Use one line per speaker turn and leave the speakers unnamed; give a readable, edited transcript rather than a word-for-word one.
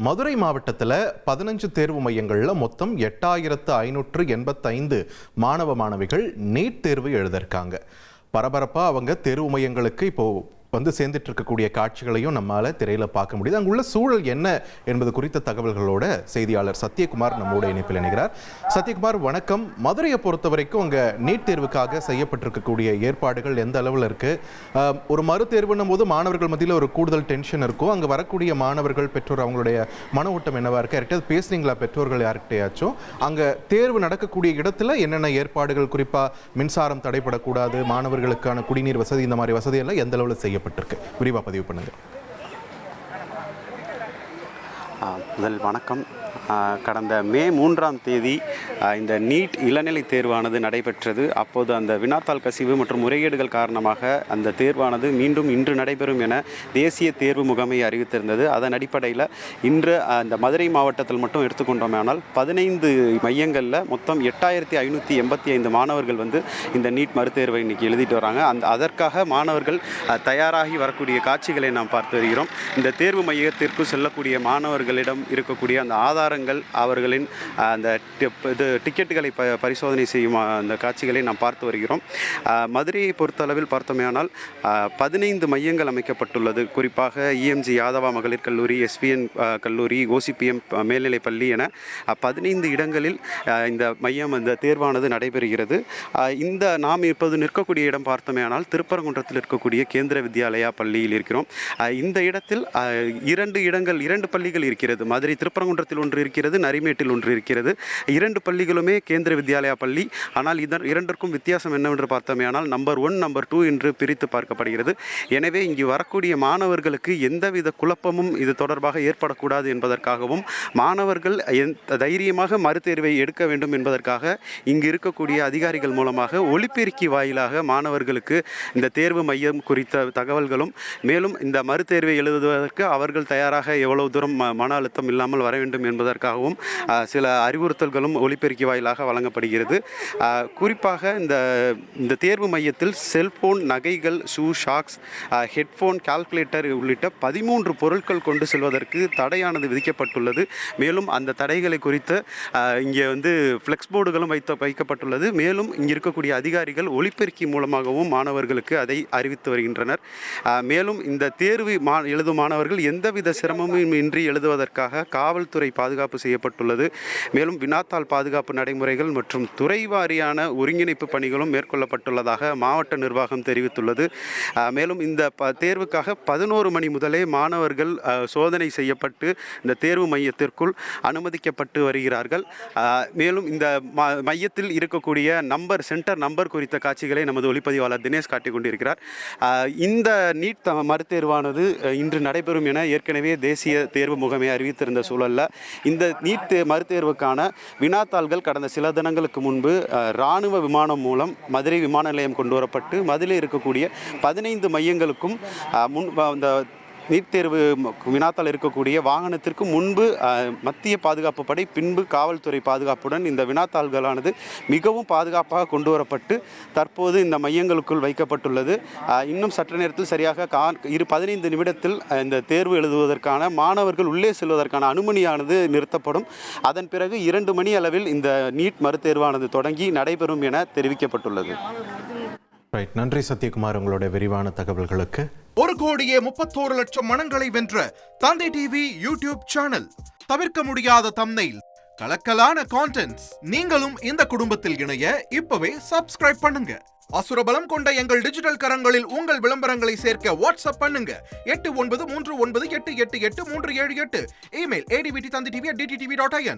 மதுரை மாவட்டத்தில் 15 தேர்வு மையங்களில் மொத்தம் 8585 மாணவ மாணவிகள் நீட் தேர்வு எழுதியிருக்காங்க. பரபரப்பாக அவங்க தேர்வு மையங்களுக்கு இப்போ சேர்ந்துட்டு இருக்கக்கூடிய காட்சிகளையும் நம்மால திரையில பார்க்க முடியுது. அங்குள்ள சூழல் என்ன என்பது குறித்த தகவல்களோட செய்தியாளர் சத்யகுமார் நம்மோட இணைப்பில் இணைகிறார். சத்யகுமார், வணக்கம். மதுரையை பொறுத்த வரைக்கும் அங்க நீட் தேர்வுக்காக செய்யப்பட்டிருக்கக்கூடிய ஏற்பாடுகள் எந்த அளவில் இருக்கு? ஒரு மறு தேர்வுன்னும் போது மாணவர்கள் மத்தியில் ஒரு கூடுதல் டென்ஷன் இருக்கும். அங்க வரக்கூடிய மாணவர்கள், பெற்றோர், அவங்களுடைய மன ஓட்டம் என்னவா இருக்கு? யார்கிட்ட பேசுறீங்களா? பெற்றோர்கள் யார்கிட்டயாச்சும் அங்க தேர்வு நடக்கக்கூடிய இடத்துல என்னென்ன ஏற்பாடுகள், குறிப்பா மின்சாரம் தடைபடக்கூடாது, மாணவர்களுக்கான குடிநீர் வசதி, இந்த மாதிரி வசதி எல்லாம் எந்த அளவில் செய்யப்பட்டிருக்கு? விரிவா பதிவு பண்ணுங்க.
முதல் வணக்கம். கடந்த மே 3ஆம் தேதி இந்த நீட் இளநிலை தேர்வானது நடைபெற்றது. அப்போது அந்த வினாத்தாள் கசிவு மற்றும் முறைகேடுகள் காரணமாக அந்த தேர்வானது மீண்டும் இன்று நடைபெறும் என தேசிய தேர்வு முகமை அறிவித்திருந்தது. அதன் அடிப்படையில் இன்று அந்த மதுரை மாவட்டத்தில் மட்டும் எடுத்துக்கொண்டோமானால் 15 மையங்களில் மொத்தம் 8585 மாணவர்கள் இந்த நீட் மறுதேர்வை இன்னைக்கு எழுதிட்டு வராங்க. அதற்காக மாணவர்கள் தயாராகி வரக்கூடிய காட்சிகளை நாம் பார்த்து வருகிறோம். இந்த தேர்வு மையத்திற்கு செல்லக்கூடிய மாணவர்களிடம் இருக்கக்கூடிய அந்த ஆதாரங்கள், அவர்களின் அந்த டிக்கெட்டுகளை பரிசோதனை செய்யும் அந்த காட்சிகளை நாம் பார்த்து வருகிறோம். மதுரையை பொறுத்தளவில் பார்த்தோமேயானால் 15 மையங்கள் அமைக்கப்பட்டுள்ளது. குறிப்பாக இஎம்ஜி யாதவா மகளிர் கல்லூரி, எஸ்பிஎன் கல்லூரி, ஓசிபிஎம் மேல்நிலைப் பள்ளி என 15 இடங்களில் இந்த மையம், இந்த தேர்வானது நடைபெறுகிறது. இந்த நாம் இப்போது நிற்கக்கூடிய இடம் பார்த்தோமேயானால் திருப்பரங்குன்றத்தில் இருக்கக்கூடிய கேந்திர வித்யாலயா பள்ளியில் இருக்கிறோம். இந்த இடத்தில் 2 பள்ளிகள் இருக்கிறது. மதுரை திருப்பரங்குன்றத்தில் ஒன்று இருக்கிறது, நரிமேட்டில் ஒன்று இருக்கிறது. 2 பள்ளிகளுமே கேந்திர வித்யாலயா பள்ளி. ஆனால் இரண்டிற்கும் வித்தியாசம் என்னவென்று பார்த்தோமேயானால் நம்பர் 1, நம்பர் 2 என்று பிரித்து பார்க்கப்படுகிறது. எனவே இங்கு வரக்கூடிய மாணவர்களுக்கு எந்தவித குழப்பமும் இது தொடர்பாக ஏற்படக்கூடாது என்பதற்காகவும், மாணவர்கள் தைரியமாக மறுதேர்வை எடுக்க வேண்டும் என்பதற்காக இங்கு இருக்கக்கூடிய அதிகாரிகள் மூலமாக ஒலிபெருக்கி வாயிலாக மாணவர்களுக்கு இந்த தேர்வு மையம் குறித்த தகவல்களும், மேலும் இந்த மறுதேர்வை எழுதுவதற்கு அவர்கள் தயாராக எவ்வளவு தூரம் மன அழுத்தம் இல்லாமல் வர வேண்டும் என்பதற்காகவும் சில அறிவுறுத்தல்களும் ஒலிபெருக்கி வாயிலாக வழங்கப்படுகிறது. குறிப்பாக இந்த தேர்வு மையத்தில் செல்போன், நகைகள், ஷூ ஷாக்ஸ், ஹெட்ஃபோன், கால்குலேட்டர் உள்ளிட்ட 13 பொருட்கள் கொண்டு செல்வதற்கு தடையானது விதிக்கப்பட்டுள்ளது. மேலும் அந்த தடைகளை குறித்து இங்கே ஃப்ளெக்ஸ் போர்டுகளும் வைக்கப்பட்டுள்ளது. மேலும் இங்கே இருக்கக்கூடிய அதிகாரிகள் ஒலிபெருக்கி மூலமாகவும் மாணவர்களுக்கு அதை அறிவித்து வருகின்றனர். மேலும் இந்த தேர்வு எழுதும் மாணவர்கள் எந்தவித சிரமமும் இன்றி எழுதுவதற்காக காவல்துறை பாதுகாப்பு செய்யப்பட்டுள்ளது. மேலும் வினாத்தாள் பாதுகாப்பு நடைமுறைகள் மற்றும் துறை வாரியான ஒருங்கிணைப்பு பணிகளும் மேற்கொள்ளப்பட்டுள்ளதாக மாவட்ட நிர்வாகம் தெரிவித்துள்ளது. மேலும் இந்த தேர்வுக்காக 11 மணி முதலே மாணவர்கள் சோதனை செய்யப்பட்டு இந்த தேர்வு மையத்திற்குள் அனுமதிக்கப்பட்டு வருகிறார்கள். மேலும் இந்த மையத்தில் இருக்கக்கூடிய சென்டர் நம்பர் குறித்த காட்சிகளை நமது ஒளிப்பதிவாளர் தினேஷ் காட்டிக் கொண்டிருக்கிறார். இந்த நீட் மறுதேர்வானது இன்று நடைபெறும் என ஏற்கனவே தேசிய தேர்வு முகமை அறிவித்திருந்த சூழலில் இந்த நீட் மறுதேர்வுக்கான வினாத்தாள்கள் கடந்த சில தினங்களுக்கு முன்பு இராணுவ விமானம் மூலம் மதுரை விமான நிலையம் கொண்டு வரப்பட்டு மதுரையில் இருக்கக்கூடிய 15 மையங்களுக்கும் இந்த நீட் தேர்வு வினாத்தாள் இருக்கக்கூடிய வாகனத்திற்கு முன்பு மத்திய பாதுகாப்பு படை, பின்பு காவல்துறை பாதுகாப்புடன் இந்த வினாத்தாள்களானது மிகவும் பாதுகாப்பாக கொண்டு வரப்பட்டு தற்போது இந்த மையங்களுக்குள் வைக்கப்பட்டுள்ளது. இன்னும் சற்று நேரத்தில் சரியாக 15 நிமிடத்தில் இந்த தேர்வு எழுதுவதற்கான மாணவர்கள் உள்ளே செல்வதற்கான அனுமதியானது நிறுத்தப்படும். அதன் பிறகு 2 மணி அளவில் இந்த நீட் மறுதேர்வானது தொடங்கி நடைபெறும் என தெரிவிக்கப்பட்டுள்ளது.
நன்றி சத்யகுமார், உங்களுடைய விரிவான தகவல்களுக்கு.
1,31,00,000 மனங்களை வென்ற தந்தை டிவி யூடியூப் சேனல். தவிர்க்க முடியாத தம்ப்நெயில், கலக்கலான கான்டென்ட்ஸ். நீங்களும் இந்த குடும்பத்தில் இணைய இப்பவே சப்ஸ்கிரைப் பண்ணுங்க. அசுரபலம் கொண்ட எங்கள் டிஜிட்டல் கரங்களில் உங்கள் விளம்பரங்களை சேர்க்க வாட்ஸ்அப் பண்ணுங்க. 8939888838. Email advttv@dttv.in.